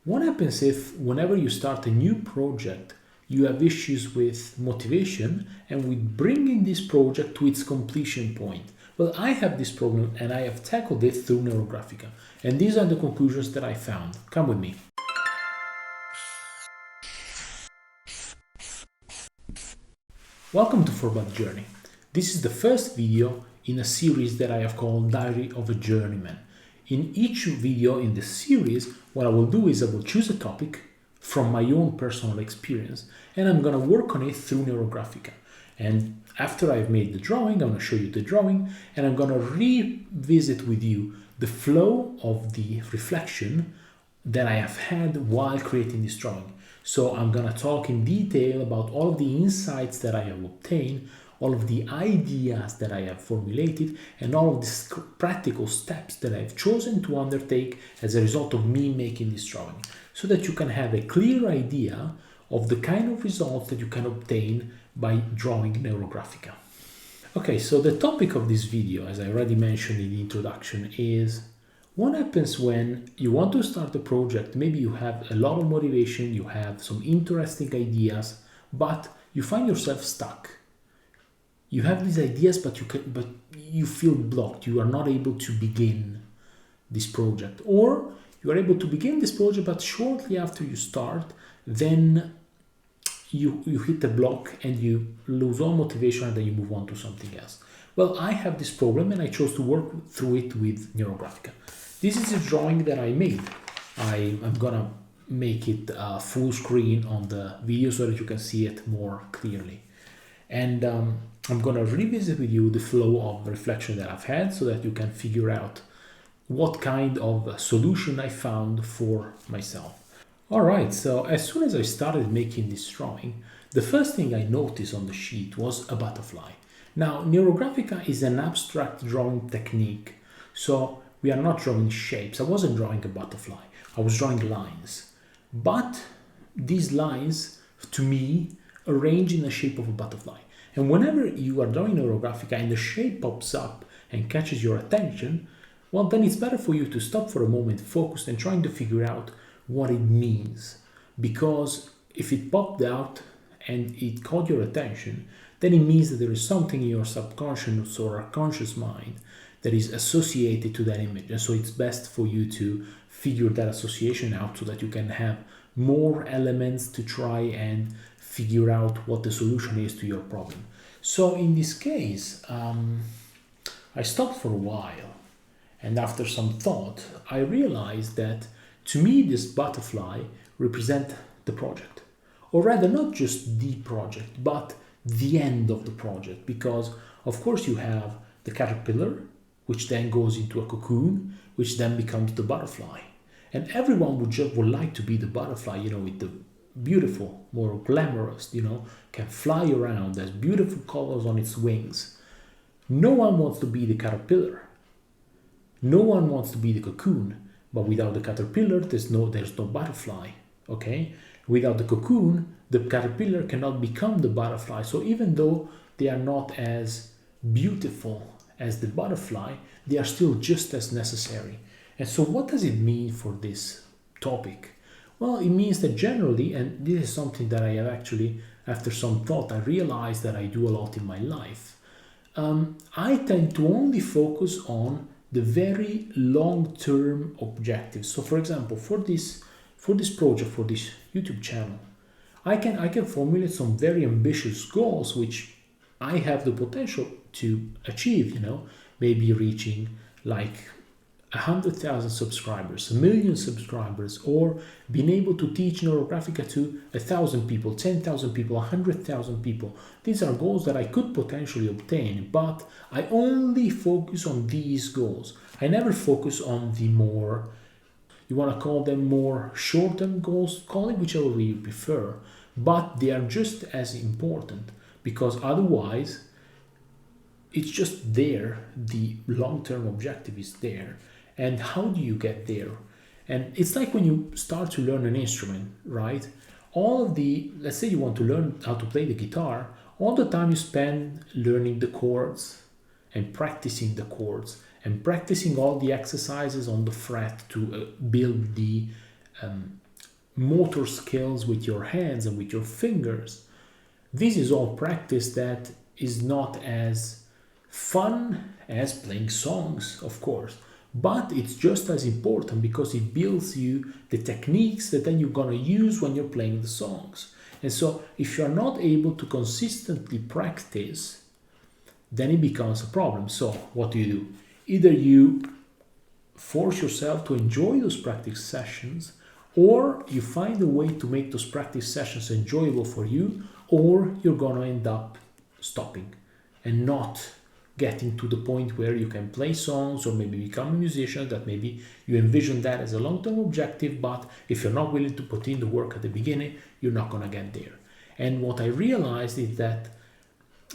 What happens if whenever you start a new project, you have issues with motivation and with bringing this project to its completion point? Well, I have this problem and I have tackled it through Neurographica. And these are the conclusions that I found. Come with me. Welcome to Forward Journey. This is the first video in a series that I have called Diary of a Journeyman. In each video in this series, what I will do is I will choose a topic from my own personal experience and I'm going to work on it through Neurographica. And after I've made the drawing, I'm going to show you the drawing and I'm going to revisit with you the flow of the reflection that I have had while creating this drawing. So I'm going to talk in detail about all of the insights that I have obtained, all of the ideas that I have formulated, and all of the practical steps that I've chosen to undertake as a result of me making this drawing, so that you can have a clear idea of the kind of results that you can obtain by drawing Neurographica. Okay, so the topic of this video, as I already mentioned in the introduction, is what happens when you want to start a project. Maybe you have a lot of motivation, you have some interesting ideas, but you find yourself stuck. You have these ideas, but you feel blocked. You are not able to begin this project, or you are able to begin this project, but shortly after you start, then you hit a block and you lose all motivation and then you move on to something else. Well, I have this problem and I chose to work through it with Neurographica. This is a drawing that I made. I'm gonna make it full screen on the video so that you can see it more clearly. And I'm gonna revisit with you the flow of reflection that I've had so that you can figure out what kind of solution I found for myself. All right, so as soon as I started making this drawing, the first thing I noticed on the sheet was a butterfly. Now, Neurographica is an abstract drawing technique, so we are not drawing shapes. I wasn't drawing a butterfly, I was drawing lines. But these lines, to me, arrange in the shape of a butterfly. And whenever you are drawing Neurographica and the shape pops up and catches your attention, well, then it's better for you to stop for a moment, focused and trying to figure out what it means. Because if it popped out and it caught your attention, then it means that there is something in your subconscious or conscious mind that is associated to that image. And so it's best for you to figure that association out so that you can have more elements to try and figure out what the solution is to your problem. So in this case, I stopped for a while, and after some thought, I realized that to me this butterfly represents the project, or rather not just the project, but the end of the project, because of course you have the caterpillar, which then goes into a cocoon, which then becomes the butterfly. And everyone would like to be the butterfly, with the beautiful, more glamorous, can fly around, has beautiful colors on its wings. No one wants to be the caterpillar. No one wants to be the cocoon. But without the caterpillar, there's no butterfly, okay? Without the cocoon, the caterpillar cannot become the butterfly. So even though they are not as beautiful as the butterfly, they are still just as necessary. And so what does it mean for this topic? Well, it means that generally, and this is something that I have actually, after some thought, I realized that I do a lot in my life. I tend to only focus on the very long-term objectives. So for example, for this project, for this YouTube channel, I can formulate some very ambitious goals which I have the potential to achieve, maybe reaching like 100,000 subscribers, 1 million subscribers, or being able to teach Neurographica to 1,000 people, 10,000 people, 100,000 people. These are goals that I could potentially obtain, but I only focus on these goals. I never focus on the more, you want to call them more short-term goals, call it whichever way you prefer, but they are just as important, because otherwise it's just there, the long-term objective is there. And how do you get there? And it's like when you start to learn an instrument, right? Let's say you want to learn how to play the guitar, all the time you spend learning the chords and practicing the chords and practicing all the exercises on the fret to build the motor skills with your hands and with your fingers. This is all practice that is not as fun as playing songs, of course, but it's just as important because it builds you the techniques that then you're gonna use when you're playing the songs. And so if you're not able to consistently practice, then it becomes a problem. So what do? Either you force yourself to enjoy those practice sessions, or you find a way to make those practice sessions enjoyable for you, or you're gonna end up stopping and not getting to the point where you can play songs or maybe become a musician. That maybe you envision that as a long-term objective, but if you're not willing to put in the work at the beginning, you're not gonna get there. And what I realized is that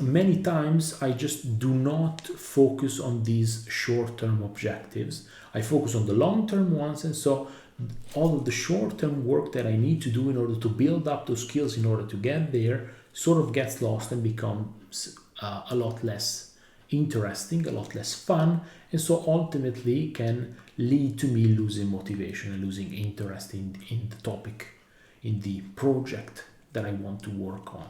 many times I just do not focus on these short-term objectives. I focus on the long-term ones, and so all of the short-term work that I need to do in order to build up those skills in order to get there sort of gets lost and becomes a lot less interesting, a lot less fun, and so ultimately can lead to me losing motivation and losing interest in the topic, in the project that I want to work on.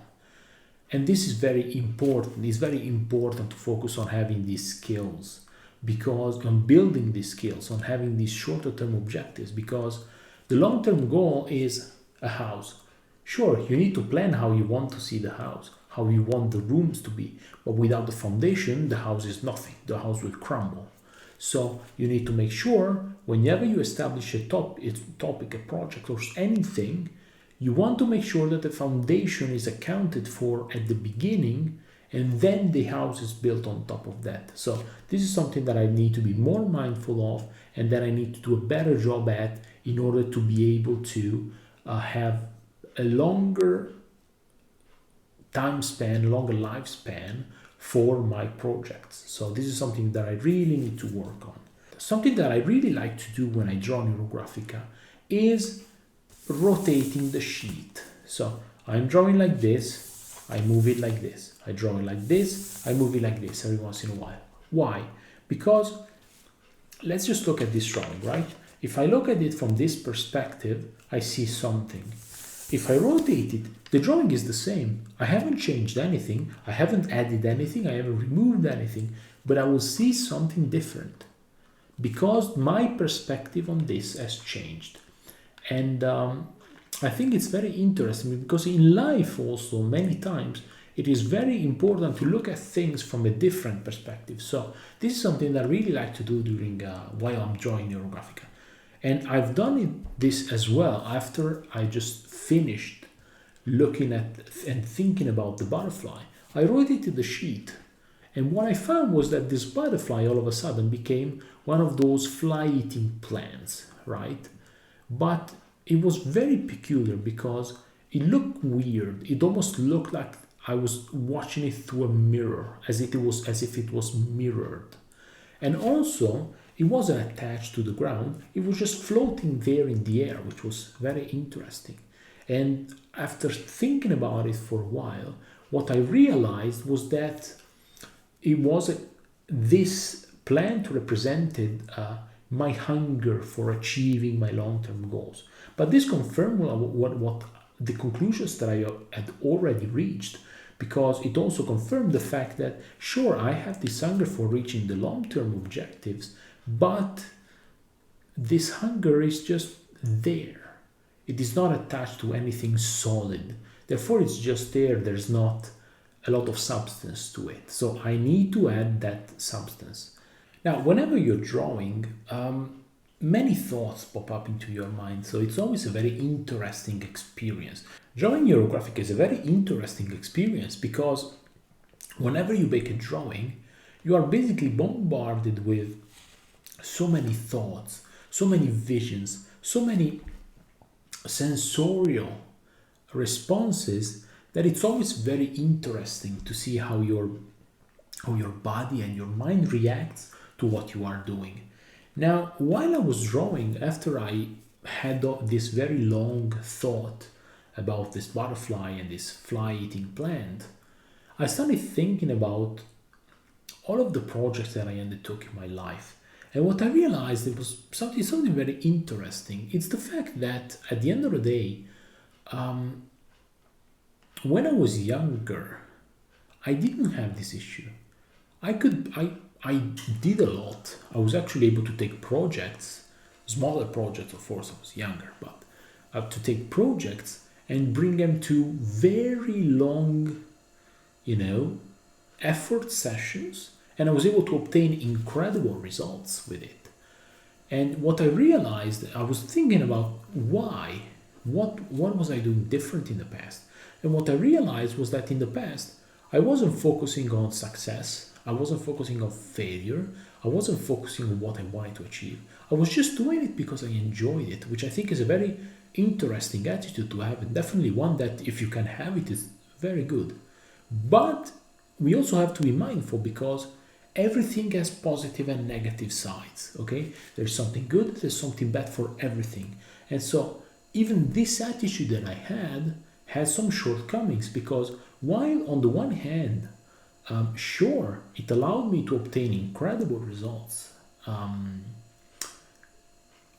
And this is very important. It's very important to focus on having these skills, because on building these skills, on having these shorter term objectives, because the long-term goal is a house. Sure, you need to plan how you want to see the house, how you want the rooms to be, but without the foundation, the house is nothing. The house will crumble. So you need to make sure whenever you establish a topic, a project, or anything, you want to make sure that the foundation is accounted for at the beginning, and then the house is built on top of that. So this is something that I need to be more mindful of, and that I need to do a better job at in order to be able to have a longer time span, longer lifespan for my projects. So this is something that I really need to work on. Something that I really like to do when I draw Neurographica is rotating the sheet. So I'm drawing like this, I move it like this. I draw it like this, I move it like this every once in a while. Why? Because let's just look at this drawing, right? If I look at it from this perspective, I see something. If I rotate it, the drawing is the same. I haven't changed anything, I haven't added anything, I haven't removed anything, but I will see something different because my perspective on this has changed. And I think it's very interesting because in life also many times it is very important to look at things from a different perspective. So this is something that I really like to do during while I'm drawing Neurographica. And I've done this as well after I just finished looking at and thinking about the butterfly. I rotated the sheet, and what I found was that this butterfly all of a sudden became one of those fly-eating plants, right? But it was very peculiar because it looked weird. It almost looked like I was watching it through a mirror, as if it was mirrored. And also, it wasn't attached to the ground. It was just floating there in the air, which was very interesting. And after thinking about it for a while, what I realized was that this plant represented my hunger for achieving my long-term goals. But this confirmed what the conclusions that I had already reached, because it also confirmed the fact that, sure, I have this hunger for reaching the long-term objectives, but this hunger is just there. It is not attached to anything solid. Therefore, it's just there. There's not a lot of substance to it. So I need to add that substance. Now, whenever you're drawing, many thoughts pop up into your mind. So it's always a very interesting experience. Drawing Neurographica is a very interesting experience because whenever you make a drawing, you are basically bombarded with so many thoughts, so many visions, so many sensorial responses that it's always very interesting to see how your body and your mind reacts to what you are doing. Now, while I was drawing, after I had this very long thought about this butterfly and this fly-eating plant, I started thinking about all of the projects that I undertook in my life. And what I realized, it was something very interesting. It's the fact that at the end of the day, when I was younger, I didn't have this issue. I did a lot. I was actually able to take projects, smaller projects, of course, I was younger, but to take projects and bring them to very long, effort sessions, and I was able to obtain incredible results with it. And what I realized, I was thinking about why, what was I doing different in the past? And what I realized was that in the past, I wasn't focusing on success, I wasn't focusing on failure, I wasn't focusing on what I wanted to achieve. I was just doing it because I enjoyed it, which I think is a very interesting attitude to have, and definitely one that if you can have it is very good. But we also have to be mindful because everything has positive and negative sides, okay? There's something good, there's something bad for everything. And so even this attitude that I had some shortcomings, because while on the one hand, sure, it allowed me to obtain incredible results.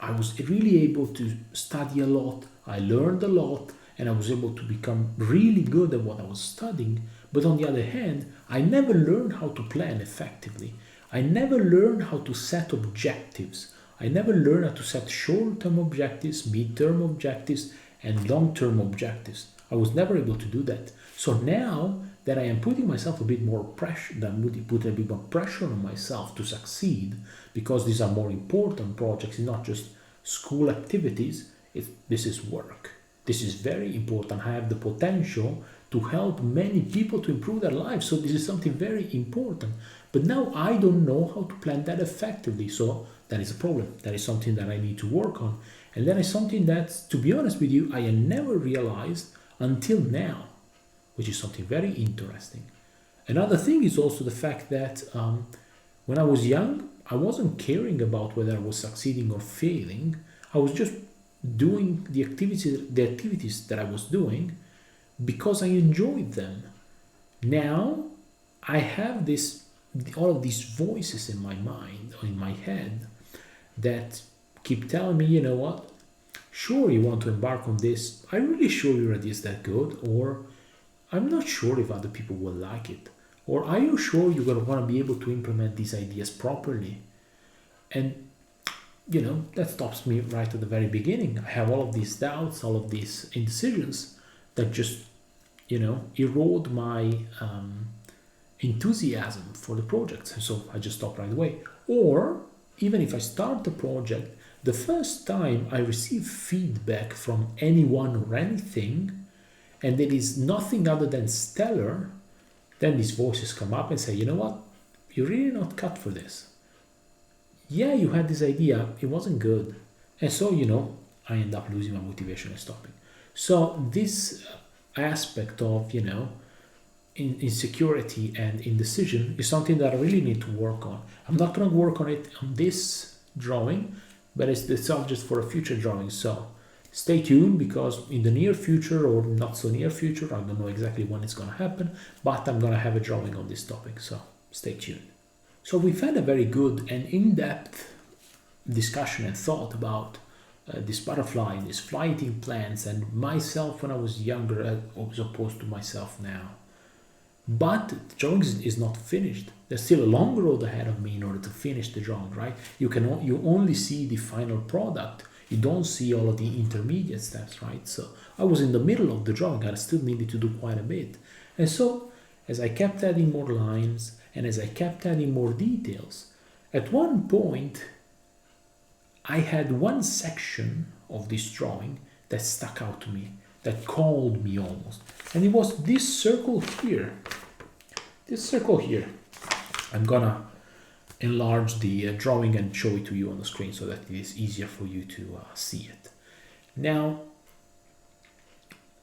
I was really able to study a lot, I learned a lot, and I was able to become really good at what I was studying. But on the other hand, I never learned how to plan effectively. I never learned how to set objectives. I never learned how to set short-term objectives, mid-term objectives, and long-term objectives. I was never able to do that. So now that I am putting myself a bit more pressure, put a bit more pressure on myself to succeed, because these are more important projects, it's not just school activities, this is work. This is very important. I have the potential to help many people to improve their lives. So this is something very important. But now I don't know how to plan that effectively. So that is a problem. That is something that I need to work on. And that is something that, to be honest with you, I had never realized until now, which is something very interesting. Another thing is also the fact that when I was young, I wasn't caring about whether I was succeeding or failing. I was just doing the activities that I was doing because I enjoyed them. Now I have all of these voices in my mind or in my head that keep telling me, you know what, sure, you want to embark on this, I'm really sure your idea is that good, or I'm not sure if other people will like it, or are you sure you're going to want to be able to implement these ideas properly? And that stops me right at the very beginning. I have all of these doubts, all of these indecisions that just erode my enthusiasm for the project. And so I just stop right away. Or even if I start the project, the first time I receive feedback from anyone or anything, and it is nothing other than stellar, then these voices come up and say, you know what, you're really not cut for this. Yeah, you had this idea, it wasn't good. And so, I end up losing my motivation and stopping. So this aspect of, insecurity and indecision is something that I really need to work on. I'm not going to work on it on this drawing, but it's the subject for a future drawing. So stay tuned, because in the near future or not so near future, I don't know exactly when it's going to happen, but I'm going to have a drawing on this topic. So stay tuned. So we've had a very good and in-depth discussion and thought about this butterfly, these flighting plants, and myself when I was younger as opposed to myself now. But the drawing is not finished. There's still a long road ahead of me in order to finish the drawing, right? You only see the final product. You don't see all of the intermediate steps, right? So I was in the middle of the drawing. I still needed to do quite a bit. And so as I kept adding more lines and as I kept adding more details, at one point I had one section of this drawing that stuck out to me, that called me almost. And it was this circle here. This circle here. I'm gonna enlarge the drawing and show it to you on the screen so that it is easier for you to see it. Now,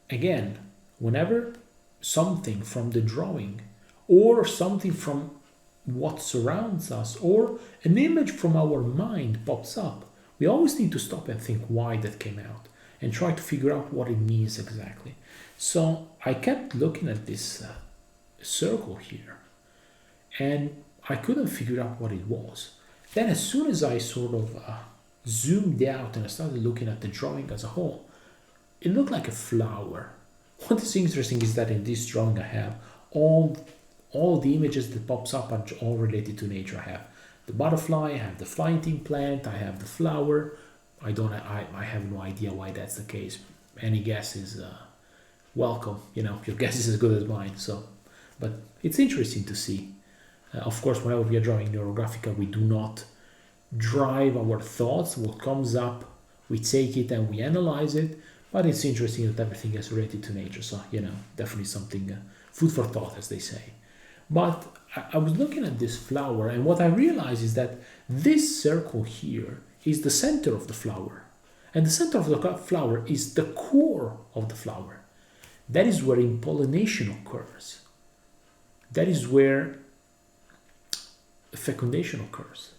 again, whenever something from the drawing or something from what surrounds us or an image from our mind pops up, we always need to stop and think why that came out and try to figure out what it means exactly. So I kept looking at this circle here and I couldn't figure out what it was. then as soon as I sort of zoomed out and I started looking at the drawing as a whole, it looked like a flower. What is interesting is that in this drawing I have all the images that pops up are all related to nature. I have the butterfly, I have the flying plant, I have the flower. I have no idea why that's the case. Any guess is welcome. You know, your guess is as good as mine. So, but it's interesting to see. Of course, whenever we are drawing Neurographica, we do not drive our thoughts. What comes up, we take it and we analyze it. But it's interesting that everything is related to nature. So, you know, definitely something, food for thought, as they say. But I was looking at this flower, and what I realized is that this circle here is the center of the flower. And the center of the flower is the core of the flower. That is where impollination occurs. That is where fecundation occurs.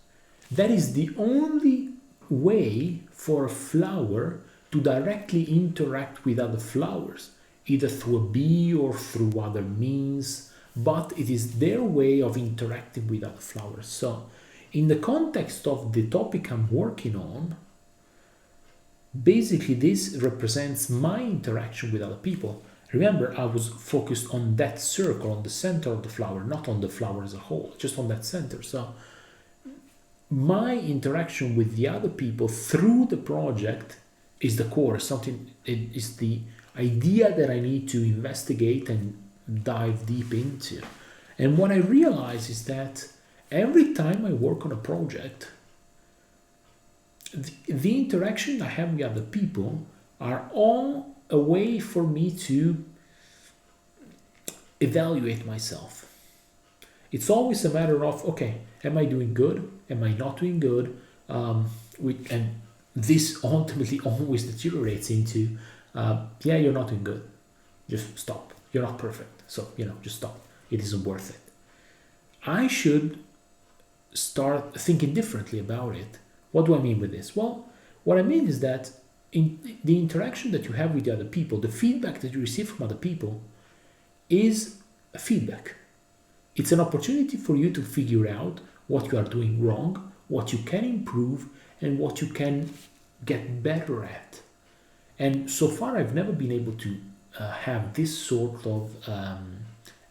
That is the only way for a flower to directly interact with other flowers, either through a bee or through other means, but it is their way of interacting with other flowers. So, in the context of the topic I'm working on, basically this represents my interaction with other people. Remember, I was focused on that circle, on the center of the flower, not on the flower as a whole, just on that center. So, my interaction with the other people through the project is the core, something, it is the idea that I need to investigate and dive deep into. And what I realize is that every time I work on a project, the interaction I have with other people are all a way for me to evaluate myself. It's always a matter of, okay, am I doing good? Am I not doing good? And this ultimately always deteriorates into, yeah, you're not doing good. Just stop. You're not perfect. So, you know, just stop. It isn't worth it. I should start thinking differently about it. What do I mean with this? Well, what I mean is that in the interaction that you have with the other people, the feedback that you receive from other people is a feedback. It's an opportunity for you to figure out what you are doing wrong, what you can improve, and what you can get better at. And so far, I've never been able to have this sort of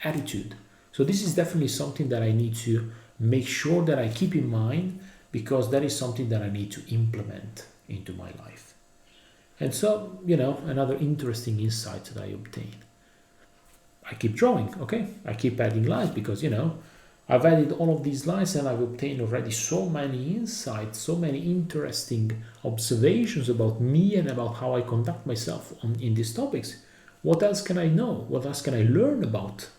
attitude. So this is definitely something that I need to make sure that I keep in mind, because that is something that I need to implement into my life. And so, you know, another interesting insight that I obtained. I keep drawing, okay? I keep adding lines because, you know, I've added all of these lines and I've obtained already so many insights, so many interesting observations about me and about how I conduct myself in these topics. What else can I know? What else can I learn about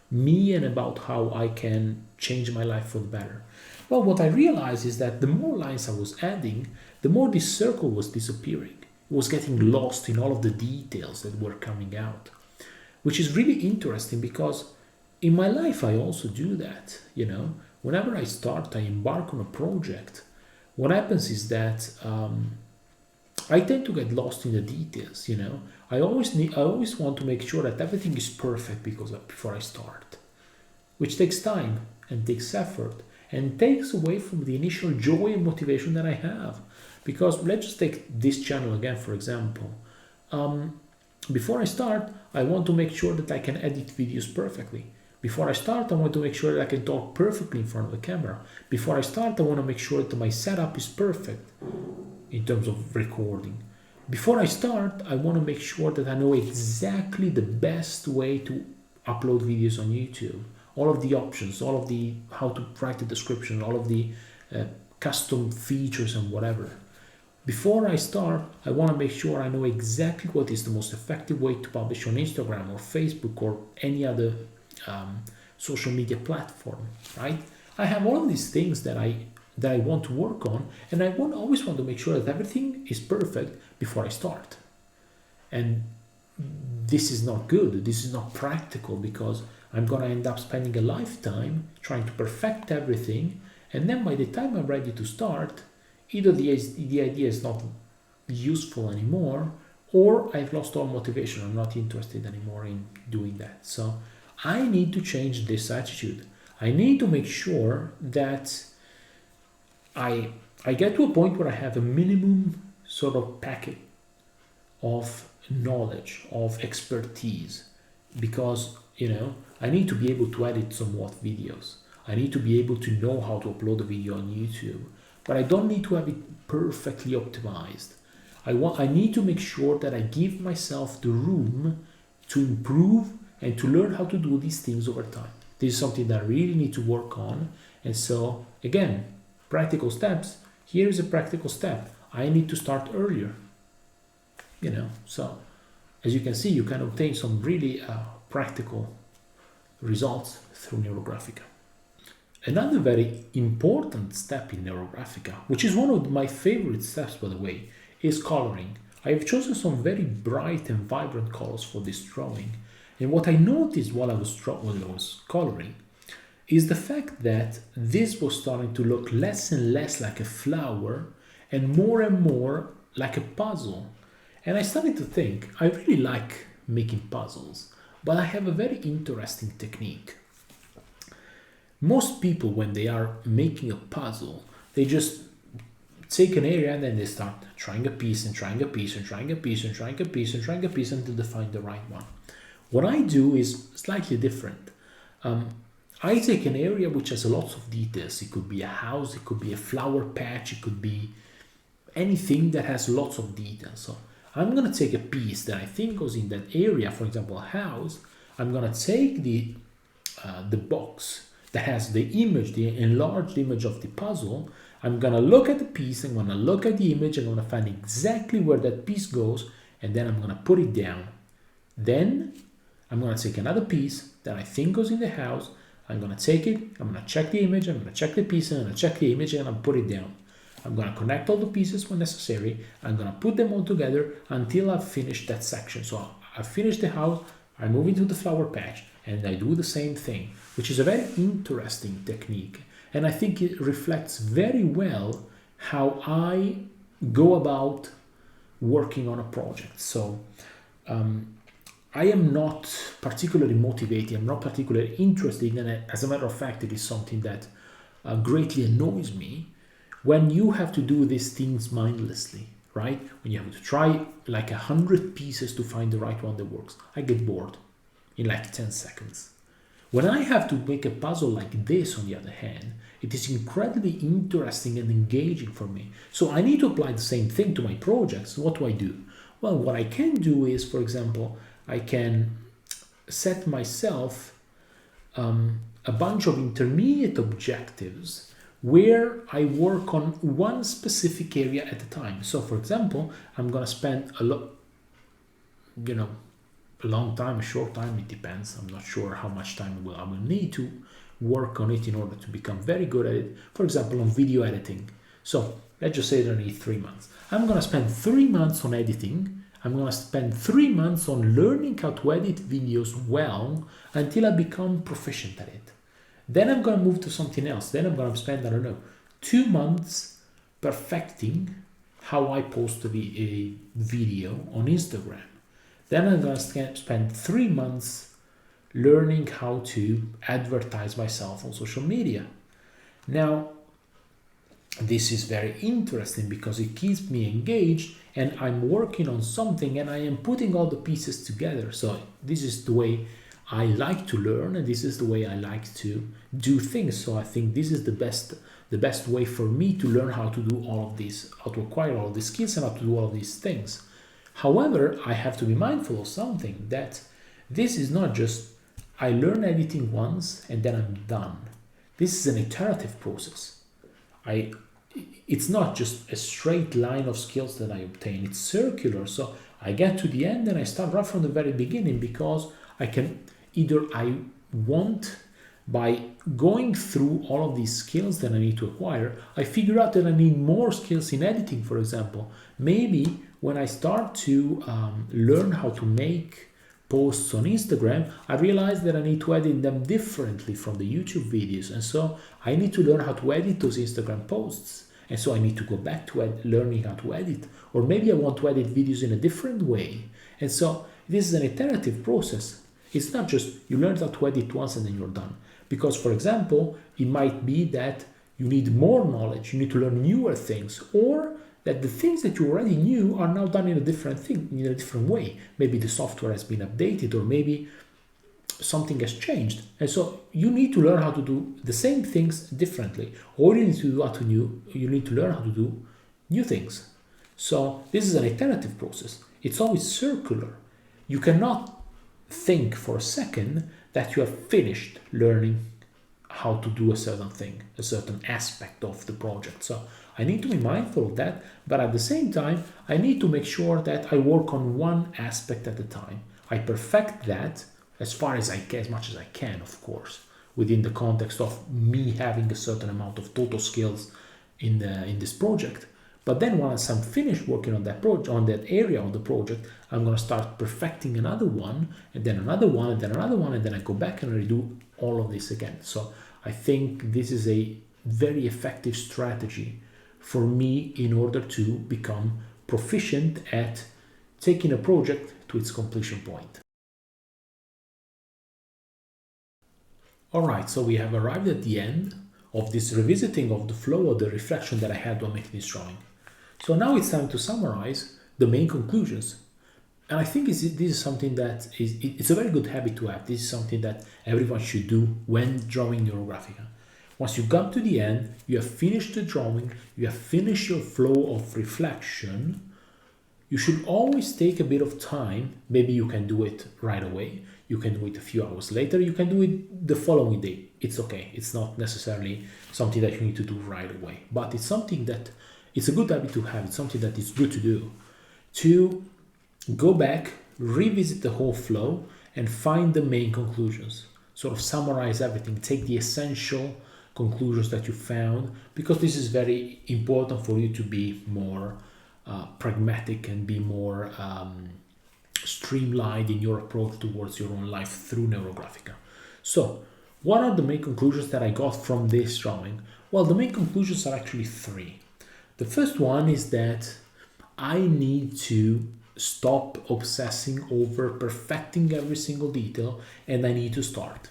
me and about how I can change my life for the better? Well, what I realized is that the more lines I was adding, the more this circle was disappearing. It was getting lost in all of the details that were coming out, which is really interesting because in my life I also do that. You know, whenever I embark on a project, what happens is that I tend to get lost in the details. You know, I always want to make sure that everything is perfect before I start, which takes time and takes effort and takes away from the initial joy and motivation that I have. Because let's just take this channel again, for example. Before I start, I want to make sure that I can edit videos perfectly. Before I start, I want to make sure that I can talk perfectly in front of the camera. Before I start, I want to make sure that my setup is perfect in terms of recording. Before I start, I want to make sure that I know exactly the best way to upload videos on YouTube. All of the options, all of the how to write the description, all of the custom features and whatever. Before I start, I want to make sure I know exactly what is the most effective way to publish on Instagram or Facebook or any other social media platform, right? I have all of these things that I want to work on, and I always want to make sure that everything is perfect before I start. And this is not good. This is not practical, because I'm going to end up spending a lifetime trying to perfect everything, and then by the time I'm ready to start, either the idea is not useful anymore, or I've lost all motivation. I'm not interested anymore in doing that. So I need to change this attitude. I need to make sure that I get to a point where I have a minimum sort of packet of knowledge, of expertise, because I need to be able to edit somewhat videos. I need to be able to know how to upload a video on YouTube, but I don't need to have it perfectly optimized. I need to make sure that I give myself the room to improve and to learn how to do these things over time. This is something that I really need to work on. And so again, practical steps. Here is a practical step. I need to start earlier. So as you can see, you can obtain some really practical results through Neurographica. Another very important step in Neurographica, which is one of my favorite steps, by the way, is coloring. I have chosen some very bright and vibrant colors for this drawing. And what I noticed while I was coloring is the fact that this was starting to look less and less like a flower and more like a puzzle. And I started to think, I really like making puzzles, but I have a very interesting technique. Most people, when they are making a puzzle, they just take an area and then they start trying a piece and trying a piece and trying a piece and trying a piece and trying a piece until they find the right one. What I do is slightly different. I take an area which has lots of details. It could be a house, it could be a flower patch, it could be anything that has lots of details. So I'm going to take a piece that I think goes in that area, for example, a house. I'm going to take the box that has the image, the enlarged image of the puzzle. I'm going to look at the piece, I'm going to look at the image, I'm going to find exactly where that piece goes, and then I'm going to put it down. Then I'm going to take another piece that I think goes in the house. I'm going to take it, I'm going to check the image, I'm going to check the piece, and I'm going to check the image, and I'm going to put it down. I'm going to connect all the pieces when necessary. I'm going to put them all together until I've finished that section. So I finish the house, I move into the flower patch, and I do the same thing, which is a very interesting technique. And I think it reflects very well how I go about working on a project. So I am not particularly motivated, I'm not particularly interested, and as a matter of fact, it is something that greatly annoys me when you have to do these things mindlessly, right? When you have to try like 100 pieces to find the right one that works. I get bored in like 10 seconds. When I have to make a puzzle like this, on the other hand, it is incredibly interesting and engaging for me. So I need to apply the same thing to my projects. What do? Well, what I can do is, for example, I can set myself a bunch of intermediate objectives where I work on one specific area at a time. So for example, I'm going to spend a long time, a short time, it depends. I'm not sure how much time I will need to work on it in order to become very good at it. For example, on video editing. So let's just say that I need 3 months. I'm going to spend 3 months on editing. I'm going to spend 3 months on learning how to edit videos well until I become proficient at it. Then I'm going to move to something else. Then I'm going to spend, 2 months perfecting how I post a video on Instagram. Then I'm going to spend 3 months learning how to advertise myself on social media. Now, this is very interesting because it keeps me engaged and I'm working on something and I am putting all the pieces together. So this is the way I like to learn and this is the way I like to do things. So I think this is the best way for me to learn how to do all of this, how to acquire all of these skills and how to do all of these things. However, I have to be mindful of something, that this is not just I learn editing once and then I'm done. This is an iterative process. It's not just a straight line of skills that I obtain, it's circular. So I get to the end and I start right from the very beginning, because I want, by going through all of these skills that I need to acquire, I figure out that I need more skills in editing, for example. Maybe when I start to learn how to make posts on Instagram, I realize that I need to edit them differently from the YouTube videos. And so I need to learn how to edit those Instagram posts. And so I need to go back to learning how to edit. Or maybe I want to edit videos in a different way. And so this is an iterative process. It's not just you learn how to edit once and then you're done. Because, for example, it might be that you need more knowledge, you need to learn newer things, or that the things that you already knew are now done in a different way. Maybe the software has been updated, or maybe something has changed. And so you need to learn how to do the same things differently, or you need to learn how to do new things. So this is an iterative process. It's always circular. You cannot think for a second that you have finished learning how to do a certain thing, a certain aspect of the project. So I need to be mindful of that, but at the same time, I need to make sure that I work on one aspect at a time. I perfect that as far as I can, as much as I can, of course, within the context of me having a certain amount of total skills in this project. But then once I'm finished working on that project, on that area of the project, I'm going to start perfecting another one, and then another one, and then another one, and then I go back and redo all of this again. So I think this is a very effective strategy for me in order to become proficient at taking a project to its completion point. All right, so we have arrived at the end of this revisiting of the flow or the reflection that I had while making this drawing. So now it's time to summarize the main conclusions. And I think this is something that it's a very good habit to have. This is something that everyone should do when drawing Neurographica. Once you come to the end, you have finished the drawing, you have finished your flow of reflection, you should always take a bit of time. Maybe you can do it right away. You can do it a few hours later. You can do it the following day. It's okay. It's not necessarily something that you need to do right away. But it's something that it's a good habit to have. It's something that is good to do. To go back, revisit the whole flow, and find the main conclusions. Sort of summarize everything. Take the essential conclusions that you found, because this is very important for you to be more pragmatic and be more streamlined in your approach towards your own life through Neurographica. So, what are the main conclusions that I got from this drawing? Well, the main conclusions are actually three. The first one is that I need to stop obsessing over perfecting every single detail, and I need to start.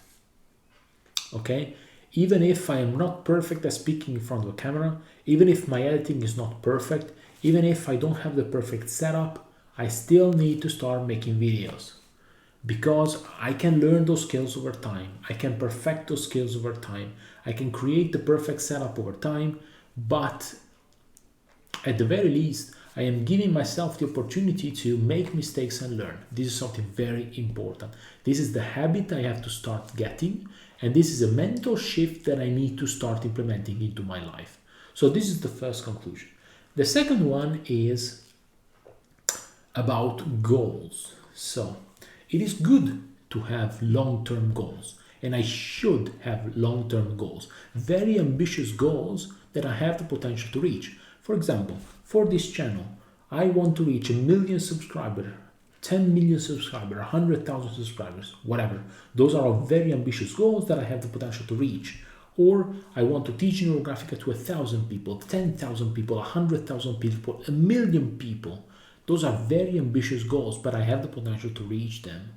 Okay? Even if I am not perfect at speaking in front of a camera, even if my editing is not perfect, even if I don't have the perfect setup, I still need to start making videos, because I can learn those skills over time. I can perfect those skills over time. I can create the perfect setup over time, but at the very least, I am giving myself the opportunity to make mistakes and learn. This is something very important. This is the habit I have to start getting, and this is a mental shift that I need to start implementing into my life. So this is the first conclusion. The second one is about goals. So it is good to have long-term goals, and I should have long-term goals, very ambitious goals that I have the potential to reach. For example, for this channel, I want to reach 1 million subscribers, 10 million subscribers, 100,000 subscribers, whatever. Those are all very ambitious goals that I have the potential to reach. Or I want to teach Neurographica to 1,000 people, 10,000 people, 100,000 people, 1 million people. Those are very ambitious goals, but I have the potential to reach them.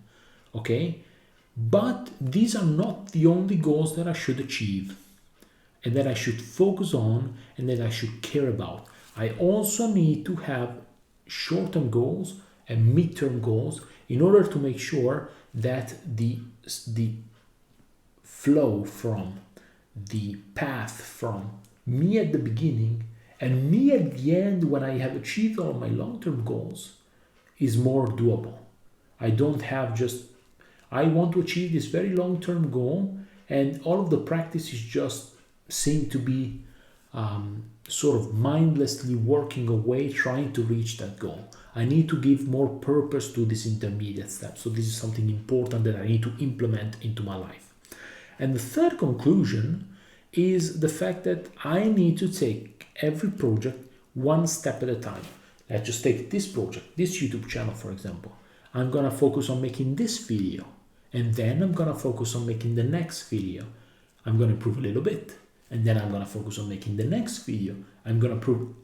Okay? But these are not the only goals that I should achieve, and that I should focus on, and that I should care about. I also need to have short-term goals and mid-term goals in order to make sure that the flow from the path from me at the beginning and me at the end, when I have achieved all my long-term goals, is more doable. I don't have just, I want to achieve this very long-term goal, and all of the practice is just seem to be sort of mindlessly working away trying to reach that goal. I need to give more purpose to this intermediate step. So this is something important that I need to implement into my life. And the third conclusion is the fact that I need to take every project one step at a time. Let's just take this project, this YouTube channel, for example. I'm going to focus on making this video, and then I'm going to focus on making the next video. I'm going to improve a little bit, and then I'm going to focus on making the next video. I'm going to improve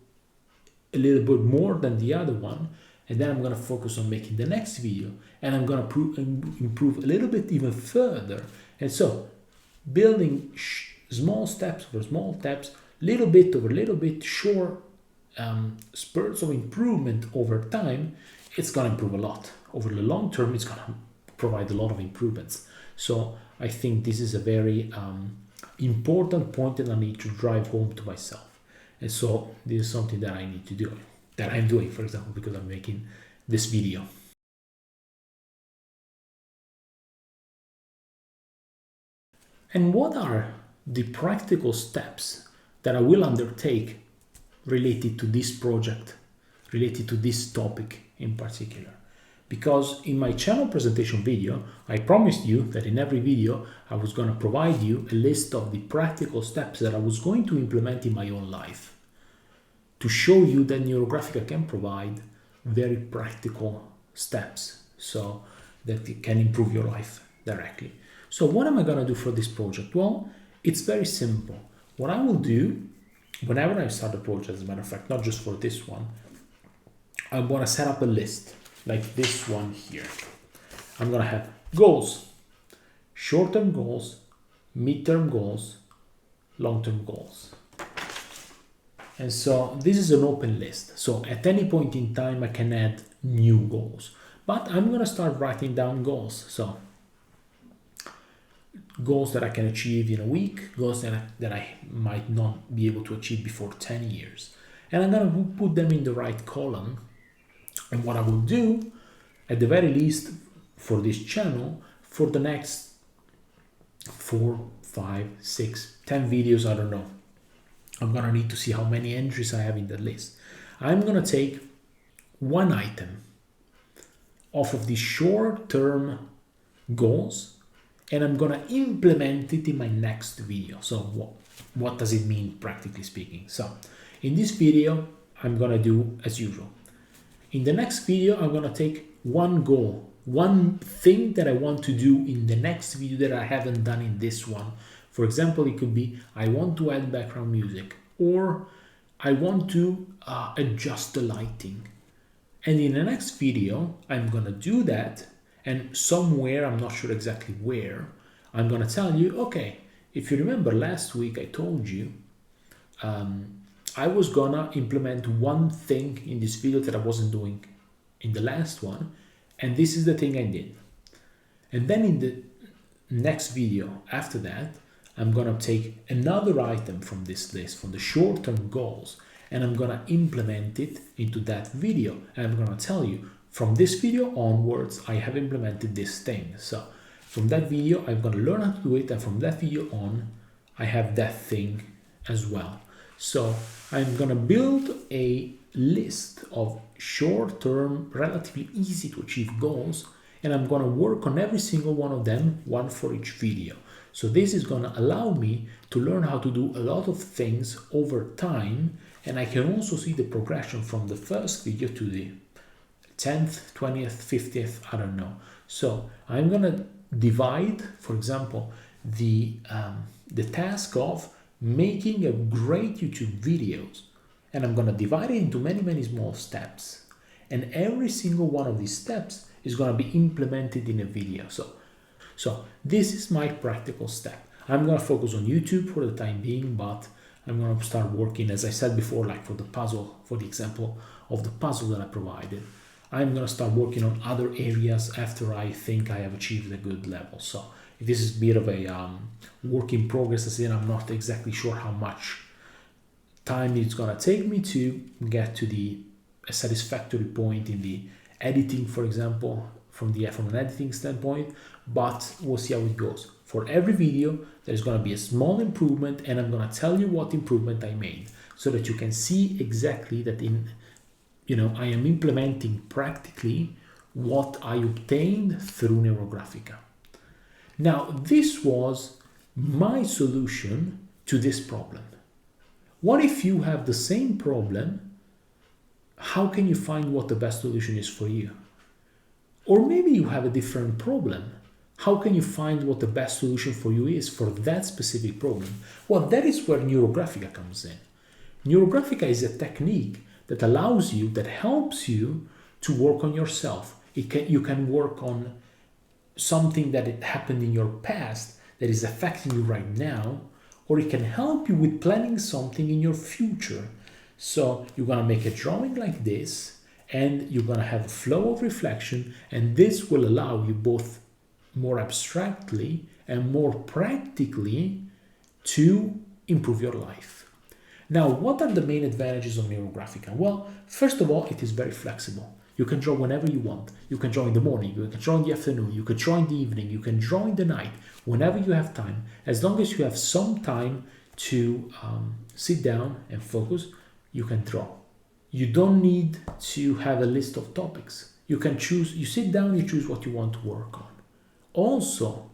a little bit more than the other one, and then I'm going to focus on making the next video, and I'm going to improve a little bit even further. And so building small steps over small steps, little bit over little bit, short spurts of improvement over time, it's going to improve a lot. Over the long term, it's going to provide a lot of improvements. So I think this is a very important point that I need to drive home to myself. And so this is something that I need to do, that I'm doing, for example, because I'm making this video. And what are the practical steps that I will undertake related to this project, related to this topic in particular? Because in my channel presentation video, I promised you that in every video I was going to provide you a list of the practical steps that I was going to implement in my own life to show you that Neurographica can provide very practical steps so that it can improve your life directly. So what am I going to do for this project? Well, it's very simple. What I will do whenever I start a project, as a matter of fact, not just for this one, I'm going to set up a list like this one here. I'm going to have goals, short-term goals, mid-term goals, long-term goals. And so this is an open list. So at any point in time, I can add new goals. But I'm going to start writing down goals. So goals that I can achieve in a week, goals that I might not be able to achieve before 10 years. And I'm going to put them in the right column. And what I will do, at the very least for this channel, for the next 4, 5, 6, 10 videos, I don't know. I'm going to need to see how many entries I have in that list. I'm going to take one item off of these short-term goals and I'm going to implement it in my next video. So what does it mean, practically speaking? So in this video, I'm going to do as usual. In the next video, I'm going to take one goal, one thing that I want to do in the next video that I haven't done in this one. For example, it could be, I want to add background music, or I want to adjust the lighting. And in the next video, I'm going to do that. And somewhere, I'm not sure exactly where, I'm going to tell you, okay, if you remember last week, I told you, I was gonna implement one thing in this video that I wasn't doing in the last one, and this is the thing I did. And then in the next video after that, I'm gonna take another item from this list, from the short-term goals, and I'm gonna implement it into that video. And I'm gonna tell you, from this video onwards, I have implemented this thing. So from that video, I'm gonna learn how to do it, and from that video on, I have that thing as well. So I'm going to build a list of short-term, relatively easy to achieve goals, and I'm going to work on every single one of them, one for each video. So this is going to allow me to learn how to do a lot of things over time, and I can also see the progression from the first video to the 10th, 20th, 50th, I don't know. So I'm going to divide, for example, the task of making a great YouTube videos, and I'm going to divide it into many small steps, and every single one of these steps is going to be implemented in a video. So this is my practical step. I'm going to focus on YouTube for the time being, but I'm going to start working, as I said before, like for the puzzle, for the example of the puzzle that I provided, I'm going to start working on other areas after I think I have achieved a good level. So this is a bit of a work in progress, as in I'm not exactly sure how much time it's going to take me to get to a satisfactory point in the editing, for example, from an editing standpoint, but we'll see how it goes. For every video, there's going to be a small improvement, and I'm going to tell you what improvement I made so that you can see exactly that I am implementing practically what I obtained through Neurographica. Now, this was my solution to this problem. What if you have the same problem? How can you find what the best solution is for you? Or maybe you have a different problem. How can you find what the best solution for you is for that specific problem? Well, that is where Neurographica comes in. Neurographica is a technique that allows you, that helps you to work on yourself. You can work on something that happened in your past that is affecting you right now, or it can help you with planning something in your future. So you're gonna make a drawing like this, and you're gonna have a flow of reflection, and this will allow you both more abstractly and more practically to improve your life. Now, what are the main advantages of Neurographica? Well, first of all, it is very flexible. You can draw whenever you want. You can draw in the morning, you can draw in the afternoon, you can draw in the evening, you can draw in the night, whenever you have time. As long as you have some time to sit down and focus, you can draw. You don't need to have a list of topics. You can choose, you sit down, you choose what you want to work on. Also,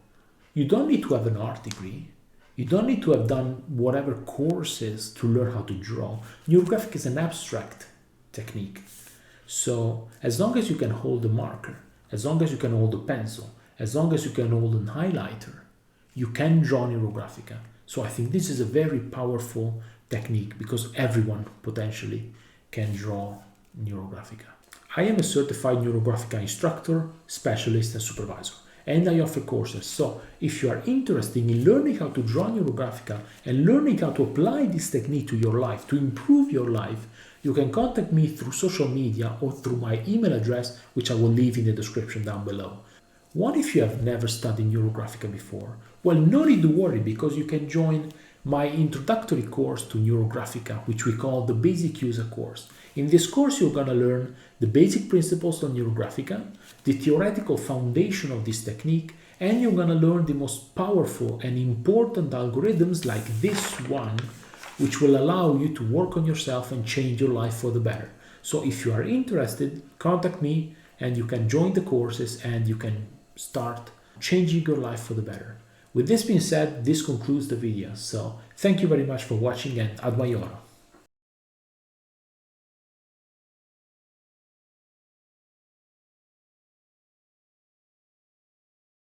you don't need to have an art degree. You don't need to have done whatever courses to learn how to draw. Neurographic is an abstract technique. So as long as you can hold a marker, as long as you can hold a pencil, as long as you can hold an highlighter, you can draw Neurographica. So I think this is a very powerful technique because everyone potentially can draw Neurographica. I am a certified Neurographica instructor, specialist and supervisor, and I offer courses. So if you are interested in learning how to draw Neurographica and learning how to apply this technique to your life, to improve your life, you can contact me through social media or through my email address, which I will leave in the description down below. What if you have never studied Neurographica before? Well, no need to worry, because you can join my introductory course to Neurographica, which we call the Basic User course. In this course, you're going to learn the basic principles of Neurographica, the theoretical foundation of this technique, and you're going to learn the most powerful and important algorithms like this one, which will allow you to work on yourself and change your life for the better. So if you are interested, contact me and you can join the courses and you can start changing your life for the better. With this being said, this concludes the video. So thank you very much for watching, and ad maior.